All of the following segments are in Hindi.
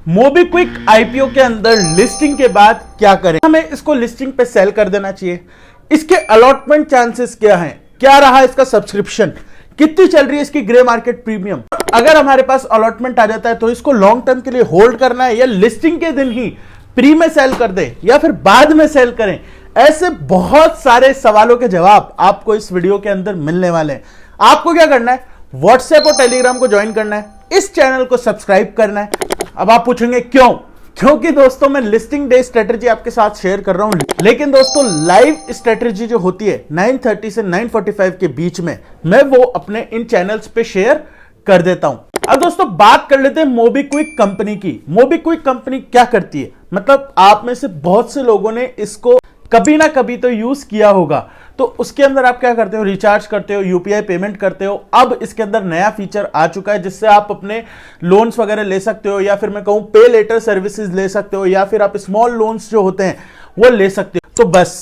मोबीक्विक आईपीओ के अंदर लिस्टिंग के बाद क्या करें? हमें इसको लिस्टिंग पे सेल कर देना चाहिए? इसके अलॉटमेंट चांसेस क्या हैं? क्या रहा इसका सब्सक्रिप्शन? कितनी चल रही है इसकी ग्रे मार्केट प्रीमियम? अगर हमारे पास अलॉटमेंट आ जाता है तो इसको लॉन्ग टर्म के लिए होल्ड करना है या लिस्टिंग के दिन ही प्री में सेल कर दे या फिर बाद में सेल करें? ऐसे बहुत सारे सवालों के जवाब आपको इस वीडियो के अंदर मिलने वाले हैं। आपको क्या करना है? व्हाट्सएप और टेलीग्राम को ज्वाइन करना है, इस चैनल को सब्सक्राइब करना है। अब आप पूछेंगे क्यों? क्योंकि दोस्तों मैं लिस्टिंग डे स्ट्रेटजी आपके साथ शेयर कर रहा हूं, लेकिन दोस्तों लाइव स्ट्रेटजी जो होती है 9:30 से 9:45 के बीच में मैं वो अपने इन चैनल्स पे शेयर कर देता हूं। अब दोस्तों बात कर लेते हैं मोबीक्विक कंपनी की। मोबीक्विक कंपनी क्या करती है? मतलब आप में से बहुत से लोगों ने इसको कभी ना कभी तो यूज किया होगा। तो उसके अंदर आप क्या करते हो? रिचार्ज करते हो, यूपीआई पेमेंट करते हो। अब इसके अंदर नया फीचर आ चुका है जिससे आप अपने लोन्स वगैरह ले सकते हो, या फिर मैं कहूं पे लेटर सर्विसेज ले सकते हो, या फिर आप स्मॉल लोन्स जो होते हैं वो ले सकते हो। तो बस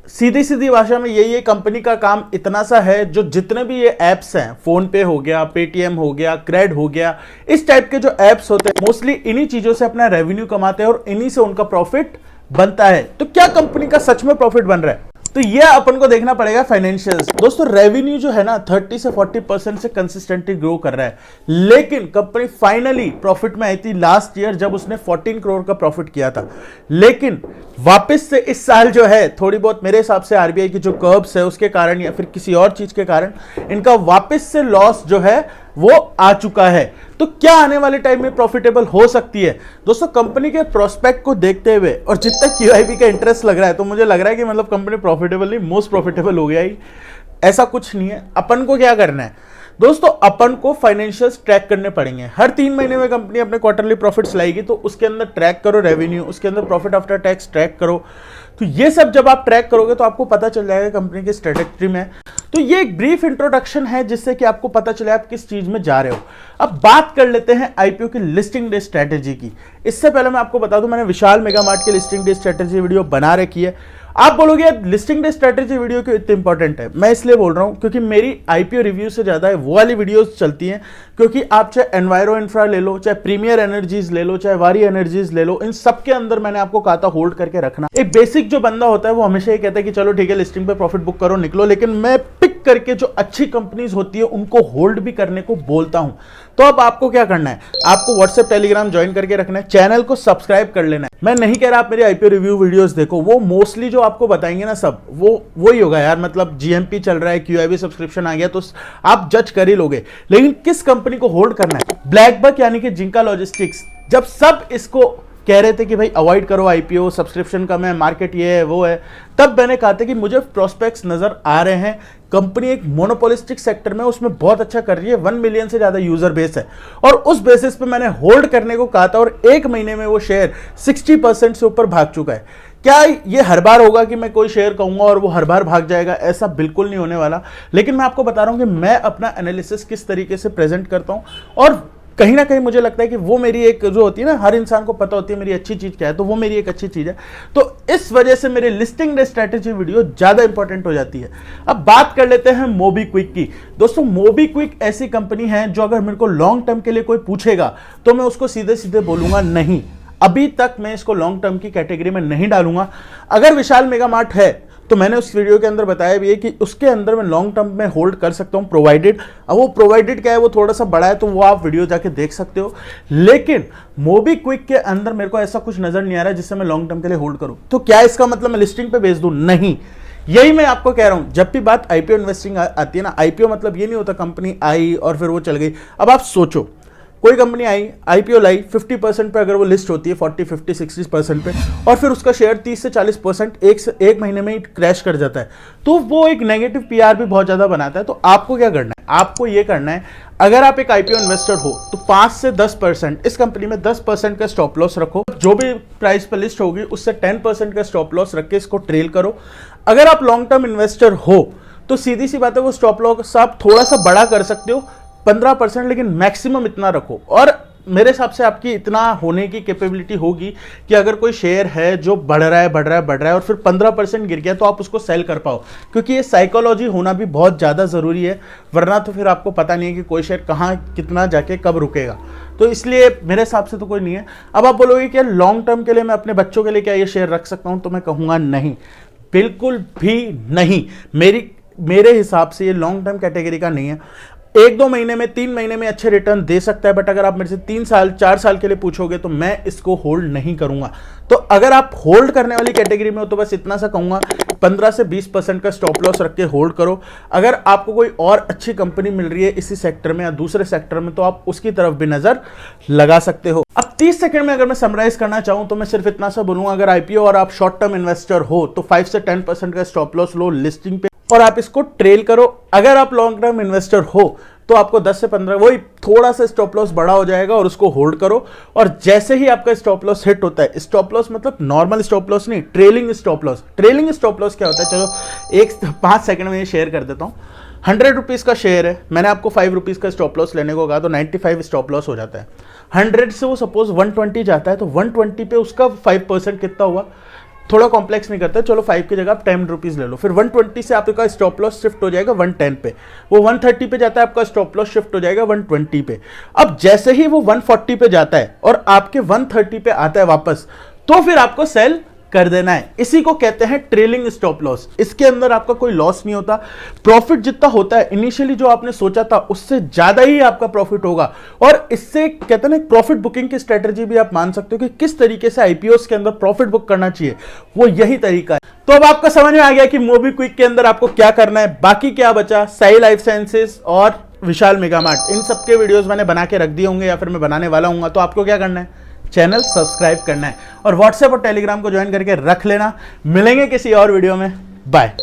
सीधी सीधी भाषा में ये कंपनी का काम इतना सा है, जो जितने भी ये एप्स हैं, फोन पे हो गया, पेटीएम हो गया, क्रेड हो गया, इस टाइप के जो एप्स होते हैं मोस्टली इन्हीं चीजों से अपना रेवेन्यू कमाते हैं और इन्हीं से उनका प्रॉफिट बनता है। तो क्या कंपनी का सच में प्रॉफिट बन रहा है? तो ये अपन को देखना पड़ेगा फाइनेंशियल्स। दोस्तों रेवेन्यू जो है ना 30 से 40% से कंसिस्टेंटली ग्रो कर रहा है, लेकिन कंपनी फाइनली प्रॉफिट में आई थी लास्ट ईयर जब उसने 14 करोड़ का प्रॉफिट किया था। लेकिन वापस से इस साल जो है थोड़ी बहुत मेरे हिसाब से आरबीआई की जो कर्ब्स है उसके कारण या फिर किसी और चीज के कारण इनका वापस से लॉस जो है वो आ चुका है। तो क्या आने वाले टाइम में प्रॉफिटेबल हो सकती है? दोस्तों कंपनी के प्रोस्पेक्ट को देखते हुए और जितना क्यूआईबी का इंटरेस्ट लग रहा है तो मुझे लग रहा है कि मतलब कंपनी प्रॉफिटेबल नहीं, मोस्ट प्रॉफिटेबल हो गया ही। ऐसा कुछ नहीं है। अपन को क्या करना है दोस्तों? अपन को फाइनेंशियल्स ट्रैक करने पड़ेंगे। हर 3 महीने में कंपनी अपने क्वार्टरली प्रॉफिट्स लाएगी तो उसके अंदर ट्रैक करो रेवेन्यू, उसके अंदर प्रॉफिट आफ्टर टैक्स ट्रैक करो। तो ये सब जब आप ट्रैक करोगे तो आपको पता चल जाएगा कंपनी की स्ट्रेटेजी में। तो ये एक ब्रीफ इंट्रोडक्शन है जिससे कि आपको पता चले आप किस चीज में जा रहे हो। अब बात कर लेते हैं आईपीओ की लिस्टिंग डे स्ट्रेटेजी की। इससे पहले मैं आपको बता दूं मैंने विशाल मेगा मार्ट की लिस्टिंग डे स्ट्रेटेजी वीडियो बना रखी है। आप बोलोगे यार लिस्टिंग डे स्ट्रेटेजी वीडियो क्यों इतनी इंपॉर्टेंट है? मैं इसलिए बोल रहा हूं क्योंकि मेरी आईपीओ रिव्यू से ज्यादा वो वाली वीडियोस चलती हैं, क्योंकि आप चाहे एनवायरो इंफ्रा ले लो, चाहे प्रीमियर एनर्जीज ले लो, चाहे वारी एनर्जीज ले लो, इन सब के अंदर मैंने आपको कहा था होल्ड करके रखना। एक बेसिक जो बंदा होता है वो हमेशा ये कहता है कि चलो ठीक है लिस्टिंग पे प्रॉफिट बुक करो निकलो, लेकिन मैं पिक करके जो अच्छी कंपनीज होती है उनको होल्ड भी करने को बोलता हूं। तो अब आपको क्या करना है? आपको व्हाट्सएप टेलीग्राम ज्वाइन करके रखना है, चैनल को सब्सक्राइब कर लेना है। मैं नहीं कह रहा आप मेरी आईपीओ रिव्यू वीडियोस देखो, वो मोस्टली जो आपको बताएंगे ना सब वो ही होगा यार। मतलब जीएमपी चल रहा है, क्यूआईबी सब्सक्रिप्शन आ गया तो आप जज कर ही लोगे, लेकिन किस कंपनी को होल्ड करना है? ब्लैकबक यानी कि जिंका लॉजिस्टिक्स, जब सब इसको कह रहे थे कि भाई अवॉइड करो आईपीओ, सब्सक्रिप्शन कम है, मार्केट ये है वो है, तब मैंने कहा था कि मुझे प्रोस्पेक्ट्स नजर आ रहे हैं। कंपनी एक मोनोपोलिस्टिक सेक्टर में उसमें बहुत अच्छा कर रही है, 1 मिलियन से ज्यादा यूजर बेस है और उस बेसिस पे मैंने होल्ड करने को कहा था और 1 महीने में वो शेयर 60% से ऊपर भाग चुका है। क्या ये हर बार होगा कि मैं कोई शेयर कहूंगा और वो हर बार भाग जाएगा? ऐसा बिल्कुल नहीं होने वाला। लेकिन मैं आपको बता रहा हूं कि मैं अपना एनालिसिस किस तरीके से प्रेजेंट करता हूं और कहीं ना कहीं मुझे लगता है कि वो मेरी एक जो होती है ना, हर इंसान को पता होती है मेरी अच्छी चीज क्या है, तो वो मेरी एक अच्छी चीज है। तो इस वजह से मेरी लिस्टिंग डे स्ट्रेटेजी वीडियो ज्यादा इंपॉर्टेंट हो जाती है। अब बात कर लेते हैं मोबीक्विक की। दोस्तों मोबीक्विक ऐसी कंपनी है जो अगर मेरे को लॉन्ग टर्म के लिए कोई पूछेगा तो मैं उसको सीधे सीधे बोलूंगा नहीं, अभी तक मैं इसको लॉन्ग टर्म की कैटेगरी में नहीं डालूंगा। अगर विशाल मेगा मार्ट है तो मैंने उस वीडियो के अंदर बताया भी है कि उसके अंदर मैं लॉन्ग टर्म में होल्ड कर सकता हूं प्रोवाइडेड। अब वो प्रोवाइडेड क्या है, वो थोड़ा सा बड़ा है तो वो आप वीडियो जाके देख सकते हो। लेकिन मोबीक्विक के अंदर मेरे को ऐसा कुछ नजर नहीं आ रहा है जिससे मैं लॉन्ग टर्म के लिए होल्ड करूं। तो क्या इसका मतलब मैं लिस्टिंग पे बेच दूं? नहीं। यही मैं आपको कह रहा हूं, जब भी बात आईपीओ इन्वेस्टिंग आती है ना, आईपीओ मतलब ये नहीं होता कंपनी आई और फिर वो चल गई। अब आप सोचो कोई कंपनी आई, आईपीओ लाई, 50% पे अगर वो लिस्ट होती है, 40, 50, 60% पे, और फिर उसका शेयर 30 से 40% एक महीने में ही क्रैश कर जाता है, तो वो एक नेगेटिव पीआर भी बहुत ज्यादा बनाता है। तो आपको क्या करना है? आपको ये करना है, अगर आप एक आईपीओ इन्वेस्टर हो तो 5 से 10% इस कंपनी में 10% का स्टॉप लॉस रखो। जो भी प्राइस पर लिस्ट होगी उससे 10% का स्टॉप लॉस रख के इसको ट्रेल करो। अगर आप लॉन्ग टर्म इन्वेस्टर हो तो सीधी सी बात है वो स्टॉप लॉस आप थोड़ा सा बड़ा कर सकते हो, 15%, लेकिन मैक्सिमम इतना रखो। और मेरे हिसाब से आपकी इतना होने की कैपेबिलिटी होगी कि अगर कोई शेयर है जो बढ़ रहा है और फिर 15% गिर गया तो आप उसको सेल कर पाओ, क्योंकि ये साइकोलॉजी होना भी बहुत ज़्यादा ज़रूरी है, वरना तो फिर आपको पता नहीं है कि कोई शेयर कहाँ कितना जाके कब रुकेगा। तो तो इसलिए मेरे हिसाब से तो कोई नहीं है। अब आप बोलोगे कि लॉन्ग टर्म के लिए मैं अपने बच्चों के लिए क्या ये शेयर रख सकता हूं, तो मैं कहूंगा नहीं, बिल्कुल भी नहीं। मेरे हिसाब से ये लॉन्ग टर्म कैटेगरी का नहीं है। 1-2 महीने में, 3 महीने में अच्छे रिटर्न दे सकता है, बट अगर आप मेरे से 3 साल 4 साल के लिए पूछोगे तो मैं इसको होल्ड नहीं करूंगा। तो अगर आप होल्ड करने वाली कैटेगरी में हो तो बस इतना सा कहूंगा, 15 से 20% का स्टॉप लॉस रख के होल्ड करो। अगर आपको कोई और अच्छी कंपनी मिल रही है इसी सेक्टर में या दूसरे सेक्टर में तो आप उसकी तरफ भी नजर लगा सकते हो। अब 30 सेकंड में अगर मैं समराइज करना चाहूं तो मैं सिर्फ इतना सा बोलूंगा, अगर आईपीओ और आप शॉर्ट टर्म इन्वेस्टर हो तो 5 से 10% का स्टॉप लॉस लो लिस्टिंग पे और आप इसको ट्रेल करो। अगर आप लॉन्ग टर्म इन्वेस्टर हो तो आपको 10 से 15 वही थोड़ा सा स्टॉप लॉस बड़ा हो जाएगा और उसको होल्ड करो। और जैसे ही आपका स्टॉप लॉस हिट होता है, स्टॉप लॉस मतलब नॉर्मल स्टॉप लॉस नहीं, trailing stop loss. Trailing stop loss क्या होता है, चलो 5 सेकंड में ये शेयर कर देता हूं। 100 रुपीज का शेयर है, मैंने आपको 5 रुपीज का स्टॉप लॉस लेने को कहा तो 95 स्टॉप लॉस हो जाता है। 100 से वो सपोज 120 जाता है तो 120 पे उसका 5% कितना हुआ, थोड़ा कॉम्प्लेक्स नहीं करता, चलो 5 की जगह आप 10 रुपीज ले लो। फिर 120 से आपका स्टॉप लॉस शिफ्ट हो जाएगा 110 पे, वो 130 पे जाता है, आपका स्टॉप लॉस शिफ्ट हो जाएगा 120 पे। अब जैसे ही वो 140 पे जाता है और आपके 130 पे आता है वापस, तो फिर आपको सेल कर देना है। इसी को कहते हैं ट्रेलिंग स्टॉप लॉस। इसके अंदर आपका कोई लॉस नहीं होता, प्रॉफिट जितना होता है इनिशियली जो आपने सोचा था उससे ज्यादा ही आपका प्रॉफिट होगा। और इससे कहते हैं ना, प्रॉफिट बुकिंग की स्ट्रेटेजी भी आप मान सकते हो कि किस तरीके से आईपीओस के अंदर प्रॉफिट बुक करना चाहिए, वो यही तरीका है। तो अब आपको समझ में आ गया कि मोबीक्विक के अंदर आपको क्या करना है। बाकी क्या बचा, साई लाइफ साइंसेस और विशाल मेगा मार्ट, इन सबके वीडियोस मैंने बना के रख दिए होंगे या फिर मैं बनाने वाला हूँ। तो आपको क्या करना है, चैनल सब्सक्राइब करना है और व्हाट्सएप और टेलीग्राम को ज्वाइन करके रख लेना। मिलेंगे किसी और वीडियो में, बाय।